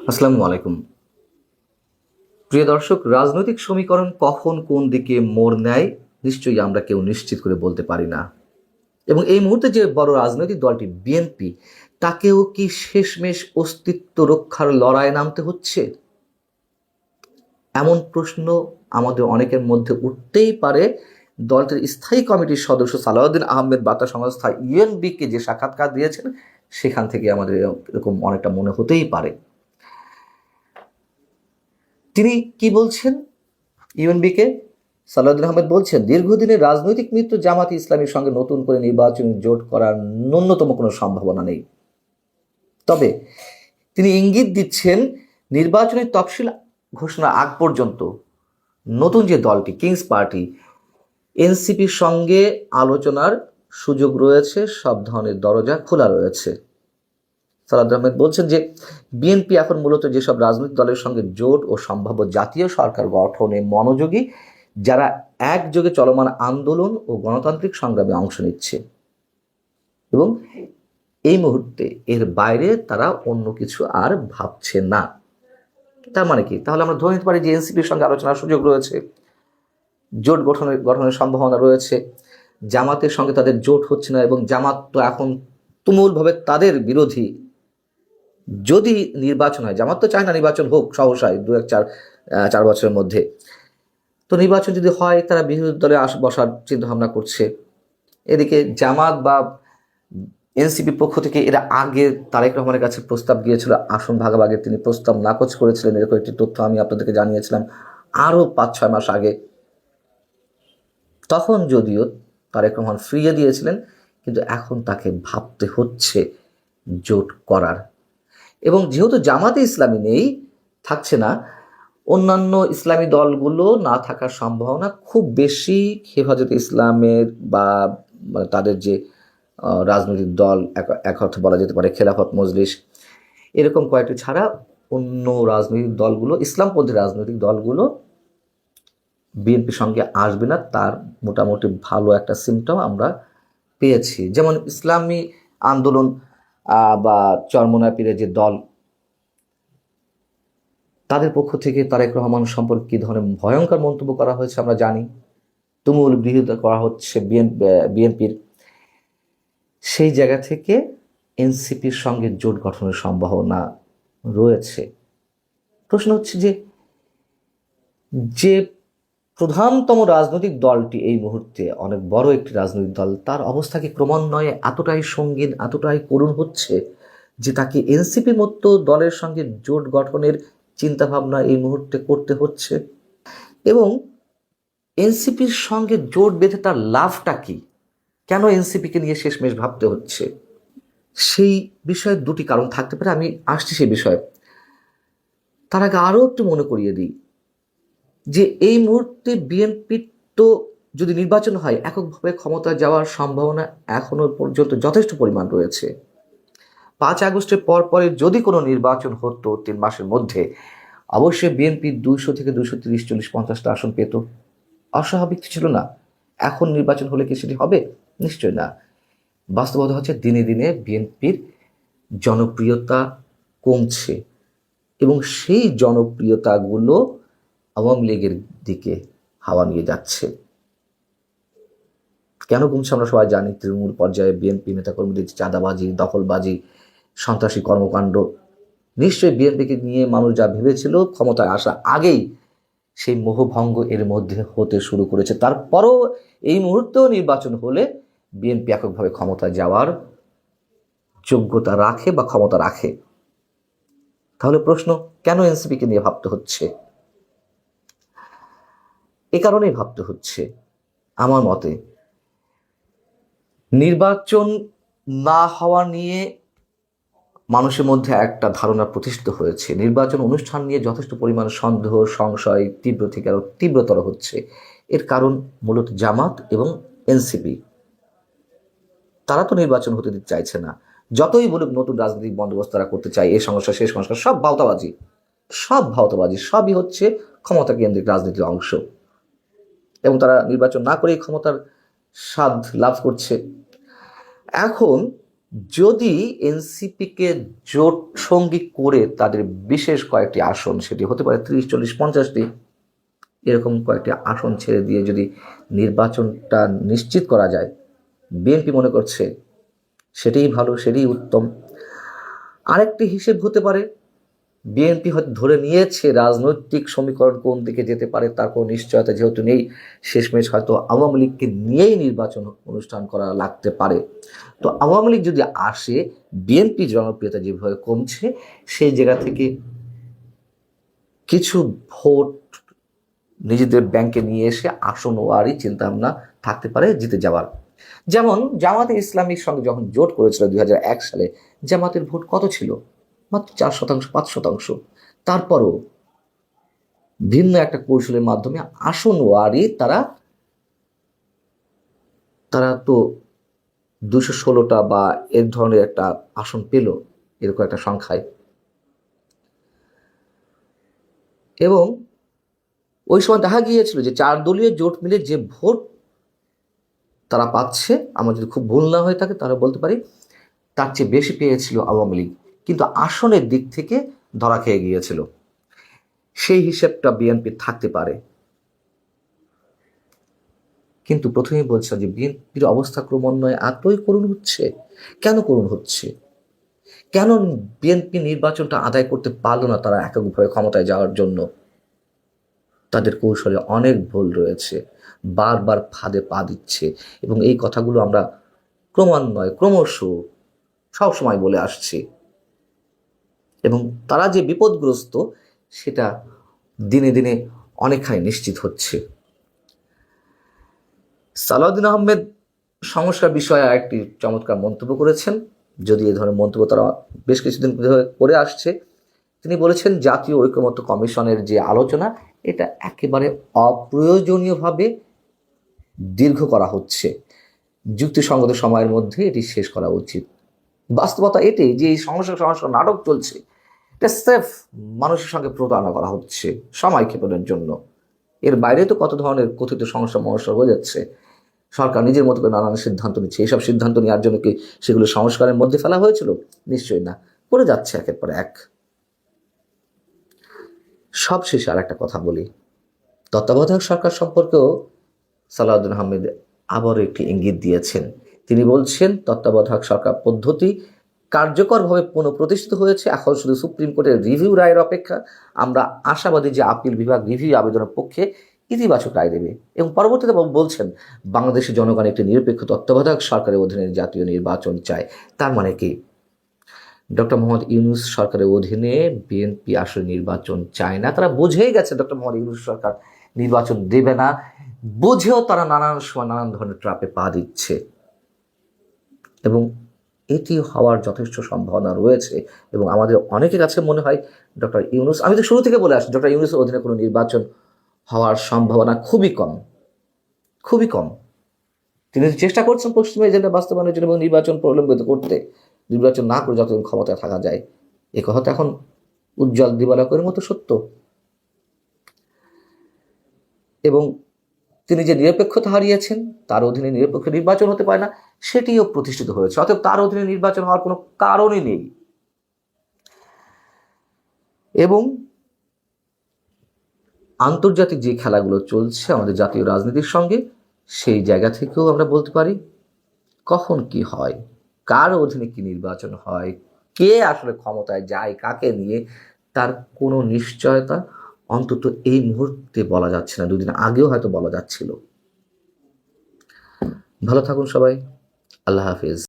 আসসালামু আলাইকুম। প্রিয় দর্শক, রাজনৈতিক সমীকরণ কখন কোন দিকে মোড় নেয় নিশ্চয়ই আমরা কেউ নিশ্চিত করে বলতে পারি না। এবং এই মুহূর্তে যে বড় রাজনৈতিক দলটি বিএনপি, তাকেও কি শেষমেশ অস্তিত্ব রক্ষার লড়াইয়ে নামতে হচ্ছে? এমন প্রশ্ন আমাদের অনেকের মধ্যে উঠতেই পারে। দলটির স্থায়ী কমিটির সদস্য সালাউদ্দিন আহমেদ বার্তা সংস্থা ইউএনবিকে যে সাক্ষাৎকার দিয়েছেন, সেখান থেকে আমাদের এরকম অনেকটা মনে হতেই পারে। তিনি কি বলছেন? ইউএনবিকে সালাউদ্দিন আহমেদ বলছেন, দীর্ঘদিনের রাজনৈতিক মিত্র জামাতে ইসলামীর সঙ্গে নতুন করে নির্বাচনী জোট করার ন্যূনতম কোনো সম্ভাবনা নেই। তবে তিনি ইঙ্গিত দিচ্ছেন, নির্বাচনী তফসিল ঘোষণার আগ পর্যন্ত নতুন যে দলটি কিংস পার্টি এনসিপির সঙ্গে আলোচনার সুযোগ রয়েছে, সব ধরনের দরজা খোলা রয়েছে। সালাউদ্দিন আহমেদ বলছেন যে বিএনপি এখন মূলত যেসব রাজনৈতিক দলের সঙ্গে জোট ও সম্ভাব্য জাতীয় সরকার গঠনে মনোযোগী, যারা একযোগে চলমান আন্দোলন ও গণতান্ত্রিক সংগ্রামে অংশ নিচ্ছে, এবং এই মুহূর্তে এর বাইরে তারা অন্য কিছু আর ভাবছে না। তার মানে কি? তাহলে আমরা ধরে নিতে পারি যে এনসিপির সঙ্গে আলোচনার সুযোগ রয়েছে, জোট গঠনের সম্ভাবনা রয়েছে। জামাতের সঙ্গে তাদের জোট হচ্ছে না, এবং জামাত তো এখন তুমুলভাবে তাদের বিরোধী। যদি নির্বাচন হয়, জামাত তো চায় না নির্বাচন হোক সহসায় চার বছরের মধ্যে। তো নির্বাচন যদি হয়, তারা বিরোধী দলে বসার চিন্তা ভাবনা করছে। এদিকে জামাত বা এনসিপির পক্ষ থেকে এরা আগে তারেক রহমানের কাছে প্রস্তাব গিয়েছিল আসন ভাগাভাগির, তিনি প্রস্তাব নাকচ করেছিলেন। এরকম একটি তথ্য আমি আপনাদেরকে জানিয়েছিলাম আরও 5-6 মাস আগে। তখন যদিও তারেক রহমান ফিরিয়ে দিয়েছিলেন, কিন্তু এখন তাকে ভাবতে হচ্ছে জোট করার। এবং যেহেতু জামাতে ইসলামী নেই, থাকছে না, অন্যান্য ইসলামী দলগুলো না থাকার সম্ভাবনা খুব বেশি। হেফাজতে ইসলামের বা মানে তাদের যে রাজনৈতিক দল, এক অর্থে বলা যেতে পারে খেলাফত মজলিস, এরকম কয়েকটি ছাড়া অন্য রাজনৈতিক দলগুলো, ইসলামপন্থী রাজনৈতিক দলগুলো বিএনপির সঙ্গে আসবে না, তার মোটামুটি ভালো একটা সিমটম আমরা পেয়েছি। যেমন ইসলামী আন্দোলন বা চরমোনাই পীরের যে দল, তাদের পক্ষ থেকে তারেক রহমান সম্পর্কে কী ধরনের ভয়ঙ্কর মন্তব্য করা হয়েছে আমরা জানি। তুমুল বিরোধিতা করা হচ্ছে বিএনপির। সেই জায়গা থেকে এনসিপির সঙ্গে জোট গঠনের সম্ভাবনা রয়েছে। প্রশ্ন হচ্ছে যে যে প্রধানতম রাজনৈতিক দলটি এই মুহূর্তে অনেক বড় একটি রাজনৈতিক দল, তার অবস্থা কি ক্রমান্বয়ে এতটাই সঙ্গীন, এতটাই করুণ হচ্ছে যে তাকে এনসিপির মতো দলের সঙ্গে জোট গঠনের চিন্তাভাবনা এই মুহূর্তে করতে হচ্ছে? এবং এনসিপির সঙ্গে জোট বেঁধে তার লাভটা কি? কেন এনসিপিকে নিয়ে শেষমেশ ভাবতে হচ্ছে? সেই বিষয়ে দুটি কারণ থাকতে পারে, আমি আসছি সেই বিষয়ে। তার আগে আরও একটু মনে করিয়ে দিই যে এই মুহূর্তে বিএনপির তো যদি নির্বাচন হয়, এককভাবে ক্ষমতায় যাওয়ার সম্ভাবনা এখনো পর্যন্ত যথেষ্ট পরিমাণ রয়েছে। 5 আগস্টের পরে যদি কোনো নির্বাচন হতো 3 মাসের মধ্যে, অবশ্যই বিএনপি 200 থেকে 230, 40, 50টা আসন পেত। অস্বাভাবিক ছিল না। এখন নির্বাচন হলে কি সেটি হবে? নিশ্চয় না। বাস্তবতা হচ্ছে দিনে দিনে বিএনপির জনপ্রিয়তা কমছে, এবং সেই জনপ্রিয়তাগুলো আওয়ামী লীগের দিকে হাওয়া নিয়ে যাচ্ছে। কেন কমছে আমরা সবাই জানি। তৃণমূল পর্যায়ে বিএনপি নেতাকর্মীদের চাঁদাবাজি, দখলবাজি, সন্ত্রাসী কর্মকাণ্ড। নিশ্চয়ই বিএনপিকে নিয়ে মানুষ যা ভেবেছিল ক্ষমতায় আসা আগেই, সেই মোহভঙ্গ এর মধ্যে হতে শুরু করেছে। তারপরও এই মুহূর্তেও নির্বাচন হলে বিএনপি এককভাবে ক্ষমতায় যাওয়ার যোগ্যতা রাখে বা ক্ষমতা রাখে। তাহলে প্রশ্ন, কেন এনসিপিকে নিয়ে ভাবতে হচ্ছে? এ কারণেই ভাবতে হচ্ছে আমার মতে, নির্বাচন না হওয়া নিয়ে মানুষের মধ্যে একটা ধারণা প্রতিষ্ঠিত হয়েছে। নির্বাচন অনুষ্ঠান নিয়ে যথেষ্ট পরিমাণ সন্দেহ, সংশয় তীব্র থেকে আরও তীব্রতর হচ্ছে। এর কারণ মূলত জামাত এবং এনসিপি। তারা তো নির্বাচন হতে দিতে চাইছে না। যতই বলুক নতুন রাজনৈতিক বন্দোবস্ত তারা করতে চায়, এই সংস্কার সেই সংস্কার, সব ভাওতাবাজি, সবই হচ্ছে ক্ষমতা কেন্দ্রিক রাজনীতির অংশ। এবং তারা নির্বাচন না করেই ক্ষমতার স্বাদ লাভ করছে। এখন যদি এনসিপিকে জোট সঙ্গী করে তাদের বিশেষ কয়েকটি আসন, সেটি হতে পারে 30, 40, 50টি, এরকম কয়েকটি আসন ছেড়ে দিয়ে যদি নির্বাচনটা নিশ্চিত করা যায়, বিএনপি মনে করছে সেটাই ভালো, সেটাই উত্তম। আরেকটি হিসেব হতে পারে, বিএনপি হয়তো ধরে নিয়েছে রাজনৈতিক সমীকরণ কোন দিকে যেতে পারে তার কোনো নিশ্চয়তা যেহেতু নেই, শেষমেশ হয়তো আওয়ামী লীগকে নিয়েই নির্বাচন অনুষ্ঠান করা লাগতে পারে। তো আওয়ামী লীগ যদি আসে, বিএনপি জনপ্রিয়তা যেভাবে কমছে, সেই জায়গা থেকে কিছু ভোট নিজেদের ব্যাংকে নিয়ে এসে আসন ওয়ারি চিন্তাভাবনা থাকতে পারে জিতে যাওয়ার। যেমন জামাতে ইসলামীর সঙ্গে যখন জোট করেছিল 2001 সালে, জামাতের ভোট কত ছিল? মাত্র 4%, 5%। তারপরও ভিন্ন একটা কৌশলের মাধ্যমে আসন ওয়ারি তারা তো 216টা বা এর ধরনের একটা আসন পেল, এরকম একটা সংখ্যায়। এবং ওই সময় দেখা গিয়েছিল যে 4 দলীয় জোট মিলে যে ভোট তারা পাচ্ছে, আমার যদি খুব ভুল না হয়ে থাকে তাহলে বলতে পারি তার চেয়ে বেশি পেয়েছিল আওয়ামী লীগ, কিন্তু আসনের দিক থেকে ধরা খেয়ে গিয়েছিল। সেই হিসেবটা বিএনপি থাকতে পারে। কিন্তু প্রথমেই বলছে যে বিএনপির অবস্থা ক্রমান্বয়ে এতই করুণ হচ্ছে। কেন করুণ হচ্ছে? কেন বিএনপি নির্বাচনটা আদায় করতে পারলো না তারা এককভাবে ক্ষমতায় যাওয়ার জন্য? তাদের কৌশলে অনেক ভুল রয়েছে, বারবার ফাঁদে পা দিচ্ছে, এবং এই কথাগুলো আমরা ক্রমশ সবসময় বলে আসছি। এবং তারা যে বিপদগ্রস্ত সেটা দিনে দিনে অনেকখানি নিশ্চিত হচ্ছে। সালাউদ্দিন আহমেদ সংস্কার বিষয়ে একটি চমৎকার মন্তব্য করেছেন, যদি এই ধরনের মন্তব্য তারা বেশ কিছুদিন ধরে করে আসছে। তিনি বলেছেন, জাতীয় ঐকমত্য কমিশনের যে আলোচনা, এটা একেবারে অপ্রয়োজনীয়ভাবে দীর্ঘ করা হচ্ছে। যুক্তিসঙ্গত সময়ের মধ্যে এটি শেষ করা উচিত। বাস্তবতা এটাই যে এই সংস্কার নাটক চলছে, এটা স্রেফ মানুষের সঙ্গে প্রতারণা করা হচ্ছে সময় ক্ষেপণের জন্য। এর বাইরে তো কত ধরনের কথিত সমস্যা হয়ে যাচ্ছে। সরকার নিজের মতো করে নানান সিদ্ধান্ত নিচ্ছে। এইসব সিদ্ধান্ত নেওয়ার জন্য কি সেগুলো সংস্কারের মধ্যে ফেলা হয়েছিল? নিশ্চয়ই না, করে যাচ্ছে একের পর এক। সবশেষে আর একটা কথা বলি, তত্ত্বাবধায়ক সরকার সম্পর্কেও সালাউদ্দিন আহমেদ আবারও একটি ইঙ্গিত দিয়েছেন। তিনি বলছেন, তত্ত্বাবধায়ক সরকার পদ্ধতি কার্যকরভাবে পুনঃপ্রতিষ্ঠিত হয়েছে, এখন শুধু সুপ্রিম কোর্টের রিভিউ রায়ের অপেক্ষা। আমরা আশাবাদী যে আপিল বিভাগ রিভিউ আবেদনের পক্ষে ইতিবাচক রায় দেবে। এবং পরবর্তীতে বলছেন, বাংলাদেশের জনগণ একটি নিরপেক্ষ তত্ত্বাবধায়ক সরকারের অধীনে জাতীয় নির্বাচন চায়। তার মানে কি ডক্টর মোহাম্মদ ইউনূস সরকারের অধীনে বিএনপি আসলে নির্বাচন চায় না? তারা বুঝেই গেছে ডক্টর মোহাম্মদ ইউনূস সরকার নির্বাচন দেবে না, বুঝেও তারা নানান সময় নানান ধরনের ট্রাপে পা দিচ্ছে, এবং এটি হওয়ার যথেষ্ট সম্ভাবনা রয়েছে। এবং আমাদের অনেকের কাছে মনে হয় ডক্টর ইউনূস, আমি তো শুরু থেকে বলে আসছি, ডক্টর ইউনূসের অধীনে কোনো নির্বাচন হওয়ার সম্ভাবনা খুবই কম। তিনি চেষ্টা করছেন পশ্চিমা এজেন্ডা বাস্তবায়নের জন্য এবং নির্বাচন প্রলম্বিত করতে, নির্বাচন না করে যতদিন ক্ষমতায় থাকা যায়। এ কথা তো এখন উজ্জ্বল দিবালোকের মতো সত্য। এবং তিনি যে নিরপেক্ষতা হারিয়েছেন, তার অধীনে নিরপেক্ষ নির্বাচন হতে পারে না, সেটিও প্রতিষ্ঠিত হয়েছে। অতএব তার অধীনে নির্বাচন হওয়ার কোনো কারণই নেই। এবং আন্তর্জাতিক যে খেলাগুলো চলছে আমাদের জাতীয় রাজনীতির সঙ্গে, সেই জায়গা থেকেও আমরা বলতে পারি কখন কি হয়, কার অধীনে কি নির্বাচন হয়, কে আসলে ক্ষমতায় যায় কাকে নিয়ে, তার কোনো নিশ্চয়তা অন্তত এই মুহূর্তে বলা যাচ্ছে না। 2 দিন আগেও হয়তো বলা যাচ্ছিল। ভালো থাকুন সবাই, আল্লাহ হাফিজ।